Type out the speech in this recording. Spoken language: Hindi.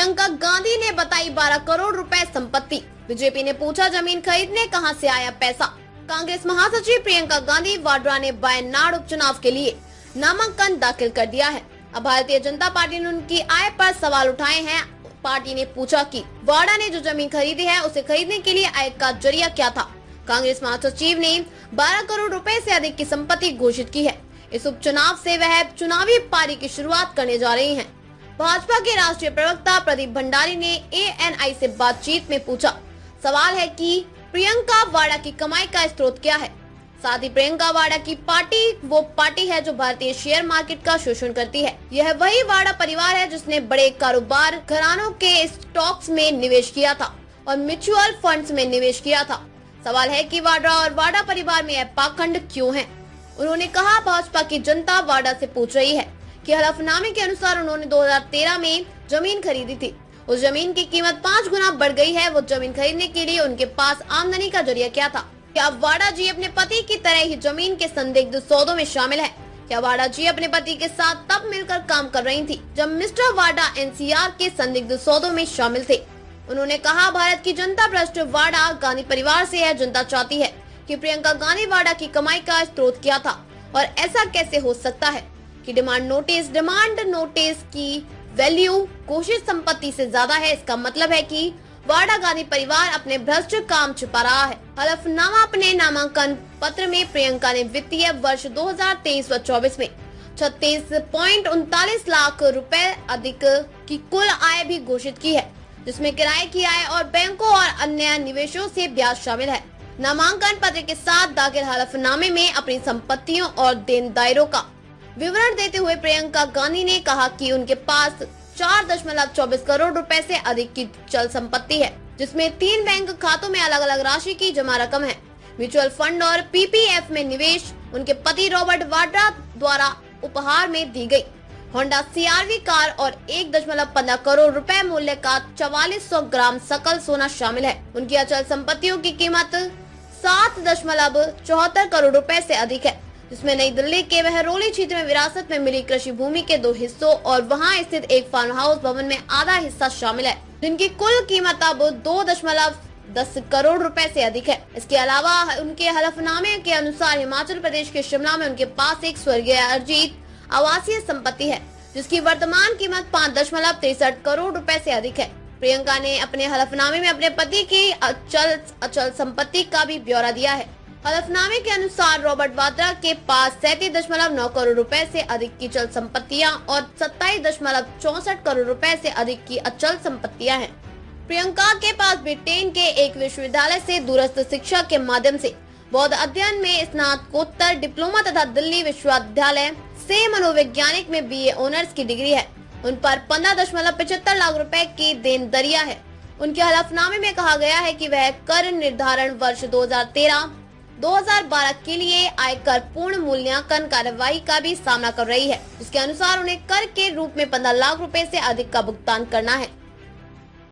प्रियंका गांधी ने बताई 12 करोड़ रुपए संपत्ति। बीजेपी ने पूछा जमीन खरीदने कहां से आया पैसा। कांग्रेस महासचिव प्रियंका गांधी वाड्रा ने वायनाड उपचुनाव के लिए नामांकन दाखिल कर दिया है। अब भारतीय जनता पार्टी ने उनकी आय पर सवाल उठाए हैं। पार्टी ने पूछा कि वाड्रा ने जो जमीन खरीदी है उसे खरीदने के लिए आय का जरिया क्या था। कांग्रेस महासचिव ने 12 करोड़ रुपए से अधिक की संपत्ति घोषित की है। इस उपचुनाव से वह चुनावी पारी की शुरुआत करने जा रही हैं। भाजपा के राष्ट्रीय प्रवक्ता प्रदीप भंडारी ने ANI से बातचीत में पूछा, सवाल है कि प्रियंका वाड्रा की कमाई का स्रोत क्या है। साथ ही प्रियंका वाड्रा की पार्टी वो पार्टी है जो भारतीय शेयर मार्केट का शोषण करती है। यह वही वाड्रा परिवार है जिसने बड़े कारोबार घरानों के स्टॉक्स में निवेश किया था और म्यूचुअल फंड्स में निवेश किया था। सवाल है कि वाड्रा और वाड्रा परिवार में यह पाखंड क्यों है। उन्होंने कहा, भाजपा की जनता वाड्रा से पूछ रही है कि हलफनामे के अनुसार उन्होंने 2013 में जमीन खरीदी थी। उस जमीन की कीमत 5 गुना बढ़ गई है। वो जमीन खरीदने के लिए उनके पास आमदनी का जरिया क्या था। क्या वाड्रा जी अपने पति की तरह ही जमीन के संदिग्ध सौदों में शामिल है। क्या वाड्रा जी अपने पति के साथ तब मिलकर काम कर रही थी जब मिस्टर वाड्रा NCR के संदिग्ध सौदों में शामिल थे। उन्होंने कहा, भारत की जनता भ्रष्ट वाड्रा गांधी परिवार से है। जनता चाहती है कि प्रियंका गांधी वाड्रा की कमाई का स्रोत क्या था और ऐसा कैसे हो सकता है कि डिमांड नोटिस की वैल्यू घोषित संपत्ति से ज्यादा है। इसका मतलब है कि वाड्रा गांधी परिवार अपने भ्रष्ट काम छिपा रहा है। हलफनामा अपने नामांकन पत्र में प्रियंका ने वित्तीय वर्ष 2023 व 24 में 36.39 लाख रुपए अधिक की कुल आय भी घोषित की है, जिसमें किराए की आय और बैंकों और अन्य निवेशों से ब्याज शामिल है। नामांकन पत्र के साथ दाखिल हलफनामे में अपनी संपत्तियों और देनदारियों का विवरण देते हुए प्रियंका गांधी ने कहा कि उनके पास 4.24 करोड़ रुपए से अधिक की चल संपत्ति है, जिसमें 3 बैंक खातों में अलग अलग राशि की जमा रकम है। म्यूचुअल फंड और PPF में निवेश उनके पति रॉबर्ट वाड्रा द्वारा उपहार में दी गई होंडा CR-V कार और 1.15 करोड़ रुपए मूल्य का 4400 ग्राम सकल सोना शामिल है। उनकी अचल संपत्तियों की कीमत 7.74 करोड़ रुपए से अधिक है, जिसमें नई दिल्ली के महरौली क्षेत्र में विरासत में मिली कृषि भूमि के 2 हिस्सों और वहां स्थित एक फार्म हाउस भवन में आधा हिस्सा शामिल है, जिनकी कुल कीमत अब 2.10 करोड़ रुपए से अधिक है। इसके अलावा उनके हलफनामे के अनुसार हिमाचल प्रदेश के शिमला में उनके पास एक स्वर्गीय अर्जित आवासीय संपत्ति है, जिसकी वर्तमान कीमत 5.63 करोड़ रुपए से अधिक है। प्रियंका ने अपने हलफनामे में अपने पति की अचल संपत्ति का भी ब्यौरा दिया है। हलफनामे के अनुसार रॉबर्ट वाड्रा के पास 37.9 करोड़ रुपए से अधिक की चल संपत्तियां और 27.64 करोड़ रुपए से अधिक की अचल संपत्तियां हैं। प्रियंका के पास ब्रिटेन के एक विश्वविद्यालय से दूरस्थ शिक्षा के माध्यम से बौद्ध अध्ययन में स्नातकोत्तर डिप्लोमा तथा दिल्ली विश्वविद्यालय से मनोवैज्ञानिक में BA ऑनर्स की डिग्री है। उन पर 15.75 लाख रुपए की देनदरिया है। उनके हलफनामे में कहा गया है कि वह कर निर्धारण वर्ष 2013-2012 के लिए आयकर पूर्ण मूल्यांकन कार्यवाही का भी सामना कर रही है, जिसके अनुसार उन्हें कर के रूप में 15 लाख रुपए से अधिक का भुगतान करना है।